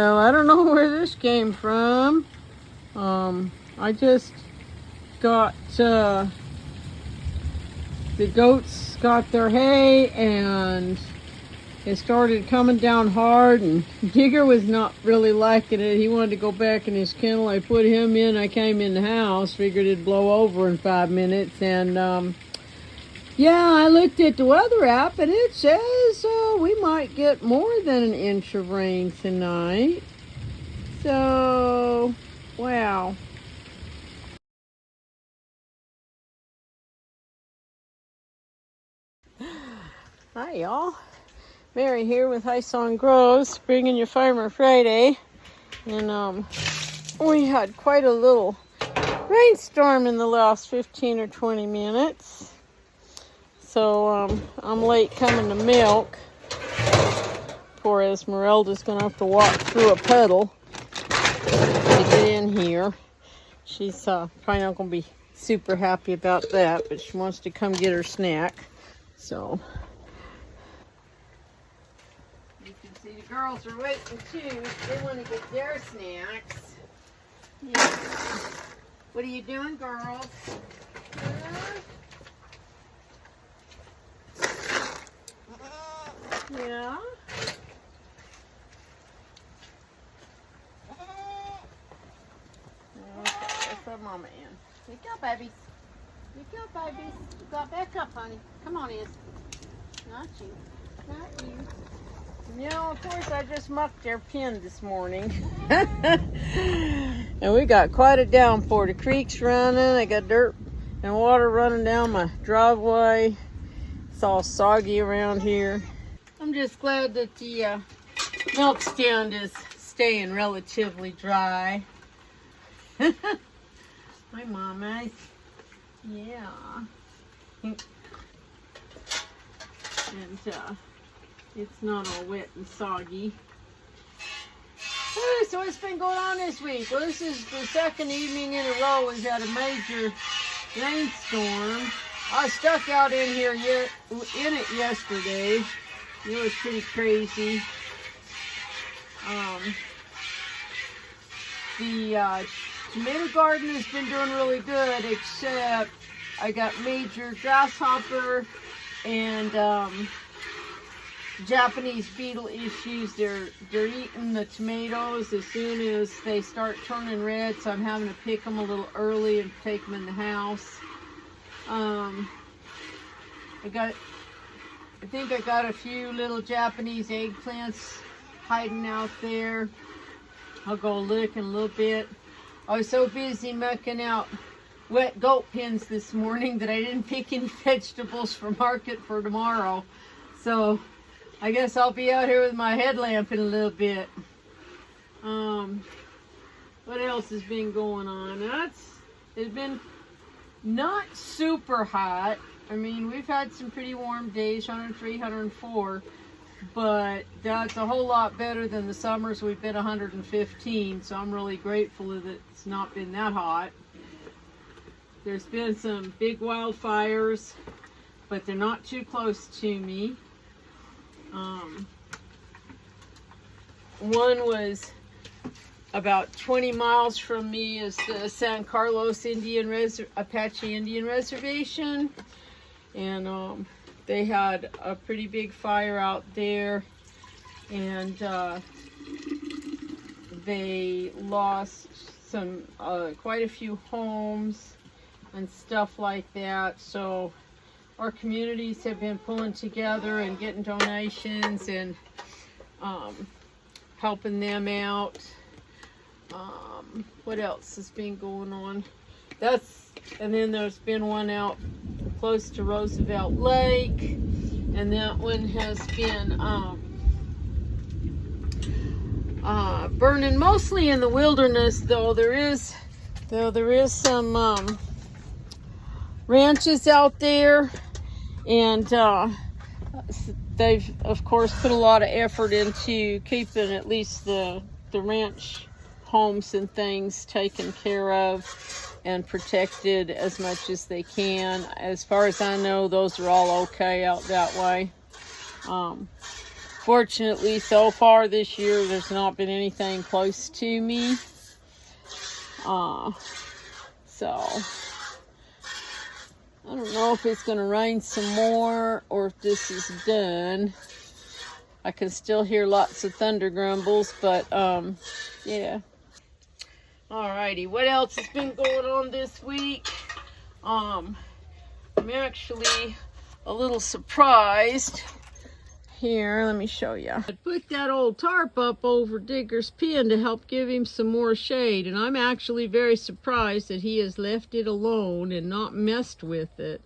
Well, I don't know where this came from. I just got, the goats got their hay and it started coming down hard, and Digger was not really liking it. He wanted to go back in his kennel. I put him in. I came in the house, figured it'd blow over in 5 minutes, and yeah, I looked at the weather app and it says we might get more than an inch of rain tonight. So, wow. Hi, y'all. Mary here with High Song Grows, bringing you Farmer Friday. And we had quite a little rainstorm in the last 15 or 20 minutes. So I'm late coming to milk. Poor Esmeralda's gonna have to walk through a puddle to get in here. She's probably not gonna be super happy about that, but she wants to come get her snack. So you can see the girls are waiting too. They want to get their snacks. Yeah. What are you doing, girls? Yeah. Okay, let's put Mama in. Wake up, babies. Wake up, babies. You got back up, honey. Come on, Iz. Not you. Not you. You know, of course, I just mucked their pen this morning. And we got quite a downpour. The creek's running. I got dirt and water running down my driveway. It's all soggy around here. I'm just glad that the milk stand is staying relatively dry. Hi, Mama. Yeah. And it's not all wet and soggy. So what's been going on this week? Well, this is the second evening in a row we've had a major rainstorm. I was stuck out in here in it yesterday. It was pretty crazy. The tomato garden has been doing really good, except I got major grasshopper and Japanese beetle issues. They're eating the tomatoes as soon as they start turning red, so I'm having to pick them a little early and take them in the house. I think I got a few little Japanese eggplants hiding out there. I'll go look in a little bit. I was so busy mucking out wet goat pens this morning that I didn't pick any vegetables for market for tomorrow. So I guess I'll be out here with my headlamp in a little bit. What else has been going on? It's been not super hot. I mean, we've had some pretty warm days, 103, 104, but that's a whole lot better than the summers we've been 115, so I'm really grateful that it's not been that hot. There's been some big wildfires, but they're not too close to me. One was about 20 miles from me is the San Carlos Apache Indian Reservation. And they had a pretty big fire out there, and they lost quite a few homes and stuff like that. So our communities have been pulling together and getting donations and helping them out. What else has been going on? And then there's been one out close to Roosevelt Lake, and that one has been burning mostly in the wilderness, though there is some ranches out there, and they've of course put a lot of effort into keeping at least the ranch homes and things taken care of and protected as much as they can. As far as I know, those are all okay out that way. Fortunately, so far this year, there's not been anything close to me. So, I don't know if it's going to rain some more or if this is done. I can still hear lots of thunder grumbles, but, yeah. Alrighty, what else has been going on this week? I'm actually a little surprised. Here, let me show you. I put that old tarp up over Digger's pen to help give him some more shade, and I'm actually very surprised that he has left it alone and not messed with it.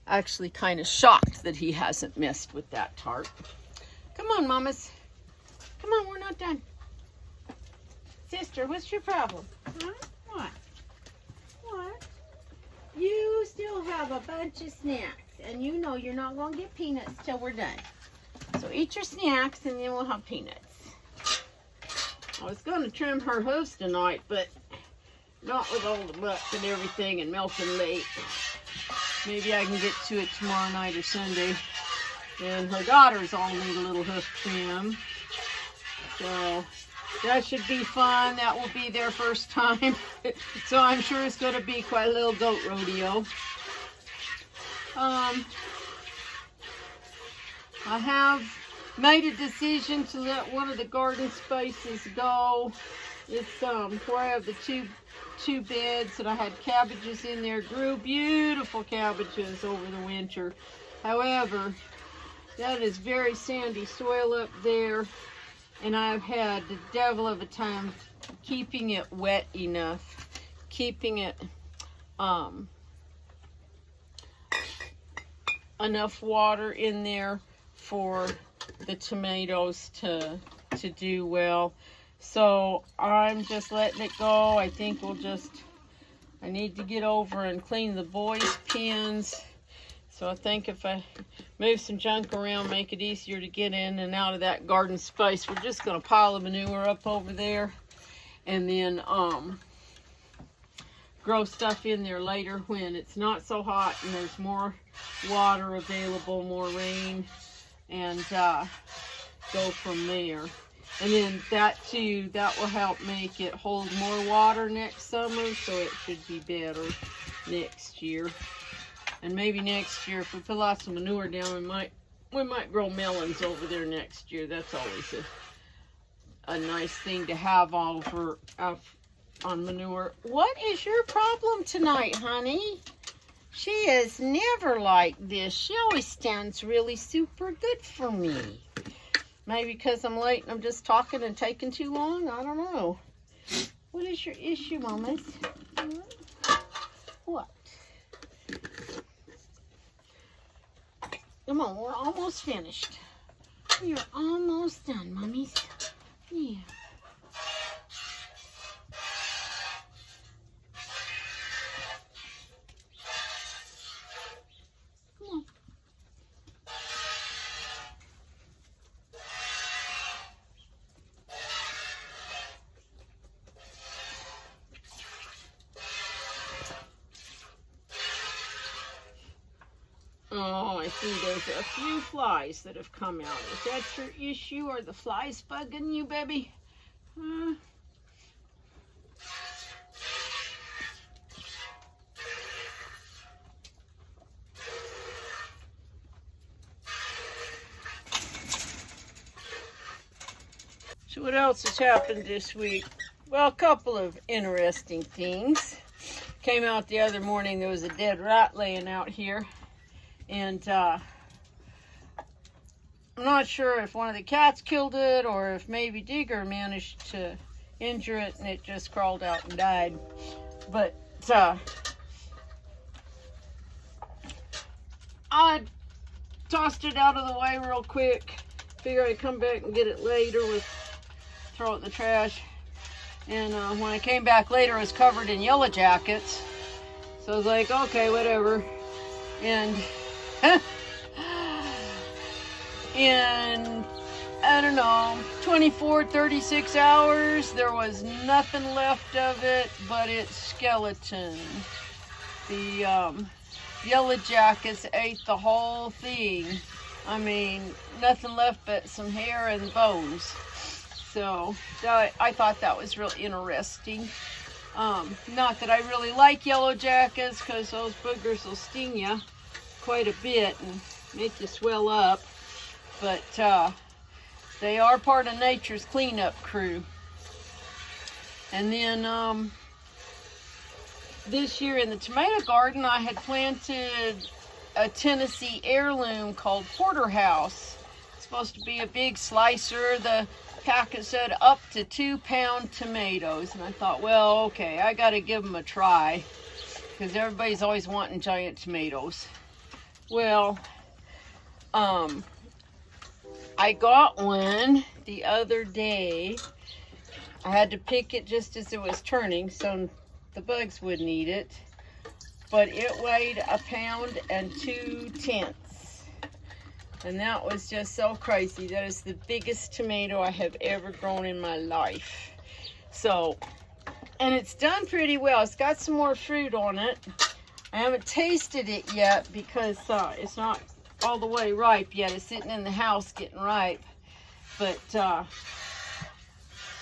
Actually kind of shocked that he hasn't messed with that tarp. Come on, mamas. Come on, we're not done. Sister, what's your problem? Huh? What? What? You still have a bunch of snacks. And you know you're not going to get peanuts till we're done. So eat your snacks and then we'll have peanuts. I was going to trim her hooves tonight, but not with all the muck and everything and milking late. Maybe I can get to it tomorrow night or Sunday. And her daughters all need a little hoof trim. So that should be fun. That will be their first time. So I'm sure it's going to be quite a little goat rodeo. I have made a decision to let one of the garden spaces go. It's where I have the two beds, and I had cabbages in there. Grew beautiful cabbages over the winter. However, that is very sandy soil up there, and I've had the devil of a time keeping it wet enough, keeping it enough water in there for the tomatoes to do well. So I'm just letting it go. I think I need to get over and clean the boys' pens. So I think if I move some junk around, make it easier to get in and out of that garden space, we're just going to pile the manure up over there and then grow stuff in there later when it's not so hot and there's more water available, more rain, and go from there. And then that will help make it hold more water next summer, so it should be better next year. And maybe next year, if we put lots of manure down, we might grow melons over there next year. That's always a nice thing to have over on manure. What is your problem tonight, honey? She is never like this. She always stands really super good for me. Maybe because I'm late and I'm just talking and taking too long? I don't know. What is your issue, mamas? What? Come on, we're almost finished. We're almost done, mummies. Yeah. Oh, I see there's a few flies that have come out. Is that your issue? Are the flies bugging you, baby? So what else has happened this week? Well, a couple of interesting things. Came out the other morning, there was a dead rat laying out here. And I'm not sure if one of the cats killed it or if maybe Digger managed to injure it and it just crawled out and died. But I tossed it out of the way real quick. Figure I'd come back and get it later, throw it in the trash. And when I came back later, it was covered in yellow jackets. So I was like, okay, whatever. And in, I don't know, 24, 36 hours, there was nothing left of it but its skeleton. The yellow jackets ate the whole thing. I mean, nothing left but some hair and bones. So I thought that was real interesting. Not that I really like yellow jackets, because those boogers will sting you quite a bit and make you swell up. But they are part of nature's cleanup crew. And then this year in the tomato garden, I had planted a Tennessee heirloom called Porterhouse. It's supposed to be a big slicer. The packet said up to 2-pound tomatoes, and I thought, well, okay, I got to give them a try, because everybody's always wanting giant tomatoes. Well, I got one the other day. I had to pick it just as it was turning so the bugs wouldn't eat it, but it weighed 1.2 pounds. And that was just so crazy. That is the biggest tomato I have ever grown in my life. So, and it's done pretty well. It's got some more fruit on it. I haven't tasted it yet because it's not all the way ripe yet. It's sitting in the house getting ripe. But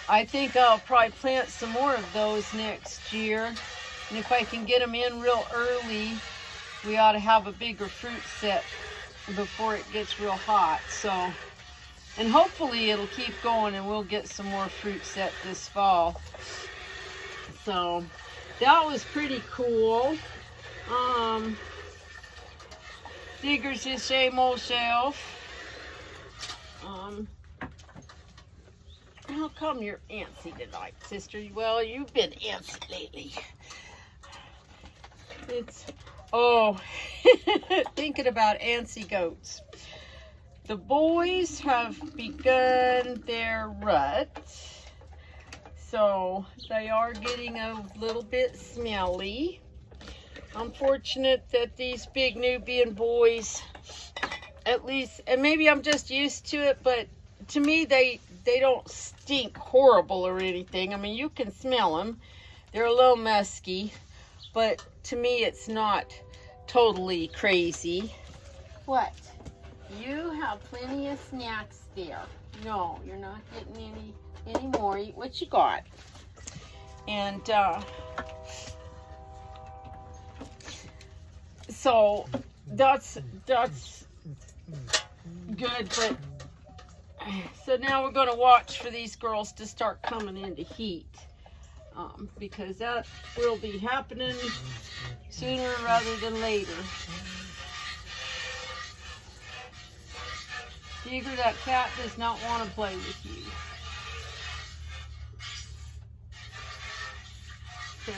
I think I'll probably plant some more of those next year. And if I can get them in real early, we ought to have a bigger fruit set before it gets real hot. So, and hopefully it'll keep going and we'll get some more fruit set this fall. So that was pretty cool. Digger's his same old self. How come you're antsy tonight, sister? Well, you've been antsy lately. Thinking about antsy goats. The boys have begun their rut, so they are getting a little bit smelly. I'm fortunate that these big Nubian boys, at least, and maybe I'm just used to it, but to me they don't stink horrible or anything. I mean, you can smell them. They're a little musky, but to me it's not totally crazy. What? You have plenty of snacks there. No, you're not getting any more. Eat what you got. And so that's good. But so now we're going to watch for these girls to start coming into heat, because that will be happening sooner rather than later. Digger, that cat does not want to play with you. So,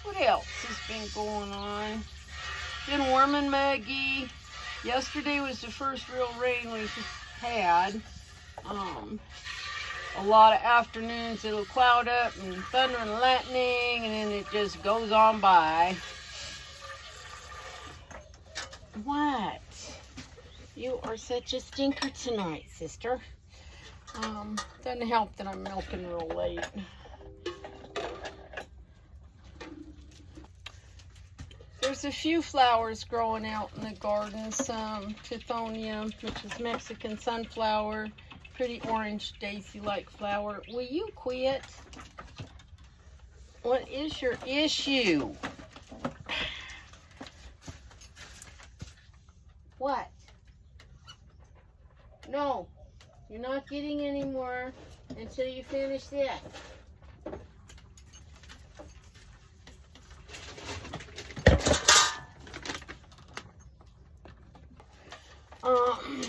what else has been going on? Been warm and muggy. Yesterday was the first real rain we've had. A lot of afternoons it'll cloud up and thunder and lightning, and then it just goes on by. What? You are such a stinker tonight, sister. Doesn't help that I'm milking real late. There's a few flowers growing out in the garden. Some Tithonia, which is Mexican sunflower. Pretty orange daisy-like flower. Will you quit? What is your issue? What? No, you're not getting any more until you finish this.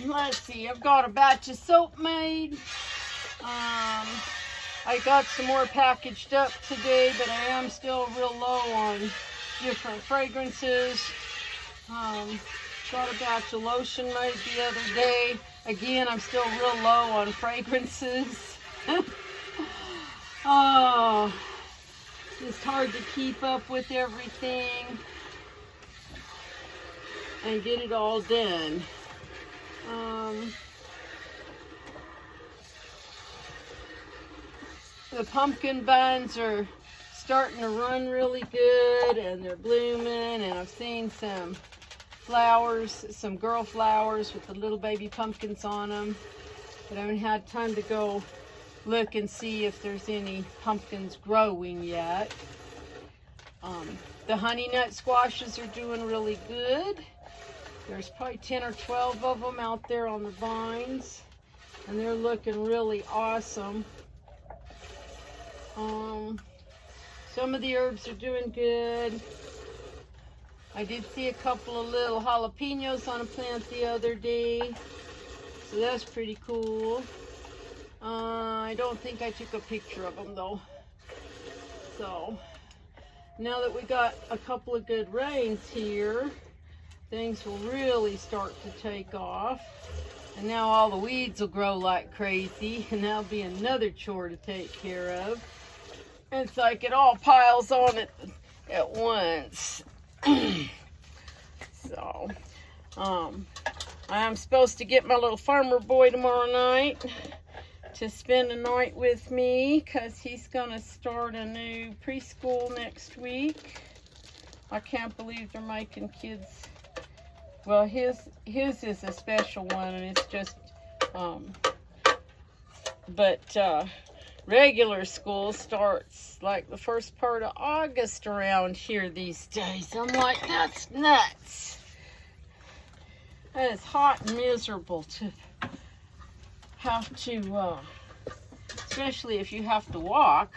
Let's see, I've got a batch of soap made. I got some more packaged up today, but I am still real low on different fragrances. Got a batch of lotion made the other day. Again, I'm still real low on fragrances. Oh, it's hard to keep up with everything and get it all done. The pumpkin vines are starting to run really good, and they're blooming, and I've seen some flowers, some girl flowers with the little baby pumpkins on them. But I haven't had time to go look and see if there's any pumpkins growing yet. The honey nut squashes are doing really good. There's probably 10 or 12 of them out there on the vines, and they're looking really awesome. Some of the herbs are doing good. I did see a couple of little jalapenos on a plant the other day, so that's pretty cool. I don't think I took a picture of them though. So now that we got a couple of good rains here, things will really start to take off. And now all the weeds will grow like crazy, and that'll be another chore to take care of. It's like it all piles on at once. So, I'm supposed to get my little farmer boy tomorrow night to spend the night with me, because he's going to start a new preschool next week. I can't believe they're making kids. Well, his is a special one, and it's just, regular school starts like the first part of August around here these days. I'm like, that's nuts. And it's hot and miserable to have to, especially if you have to walk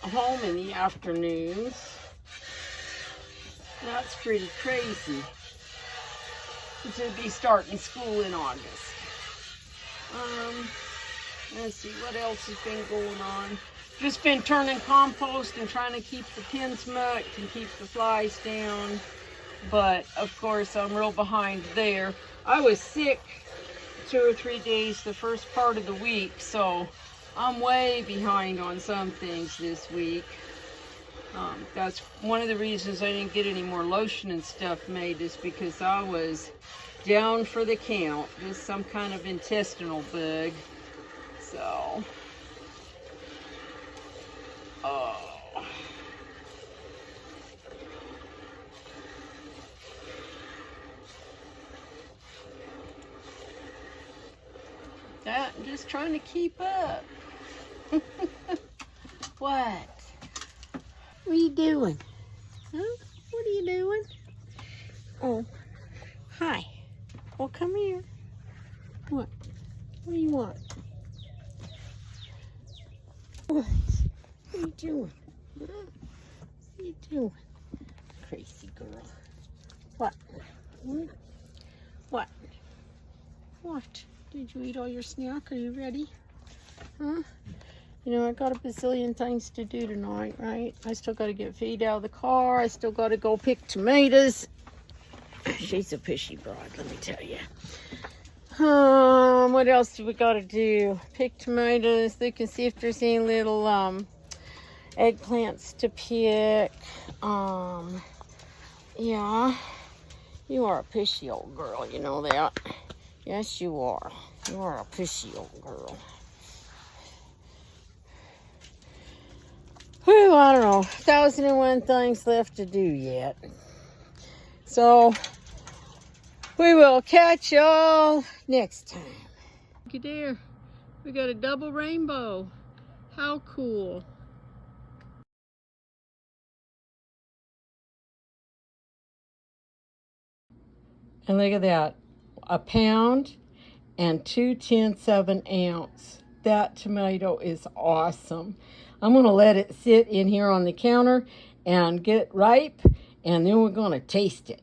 home in the afternoons. That's pretty crazy to be starting school in August. Let's see what else has been going on. Just been turning compost and trying to keep the pins mucked and keep the flies down. But of course I'm real behind there. I was sick 2 or 3 days the first part of the week, so I'm way behind on some things this week. That's one of the reasons I didn't get any more lotion and stuff made, is because I was down for the count. Just some kind of intestinal bug. So, I'm just trying to keep up. What? What are you doing? Huh? What are you doing? Oh, hi. Well, come here. What? What do you want? What? What are you doing? Huh? What are you doing? Crazy girl. What? Hmm? What? What? Did you eat all your snack? Are you ready? Huh? You know, I got a bazillion things to do tonight, right? I still got to get feed out of the car. I still got to go pick tomatoes. She's a pushy broad, let me tell you. What else do we got to do? Pick tomatoes. Look and see if there's any little eggplants to pick. Yeah. You are a pushy old girl, you know that? Yes, you are. You are a pushy old girl. Whew, I don't know. 1,001 things left to do yet. So, we will catch y'all next time. Look at there. We got a double rainbow. How cool. And look at that. 1 pound and 2/10 of an ounce. That tomato is awesome. I'm going to let it sit in here on the counter and get ripe, and then we're going to taste it.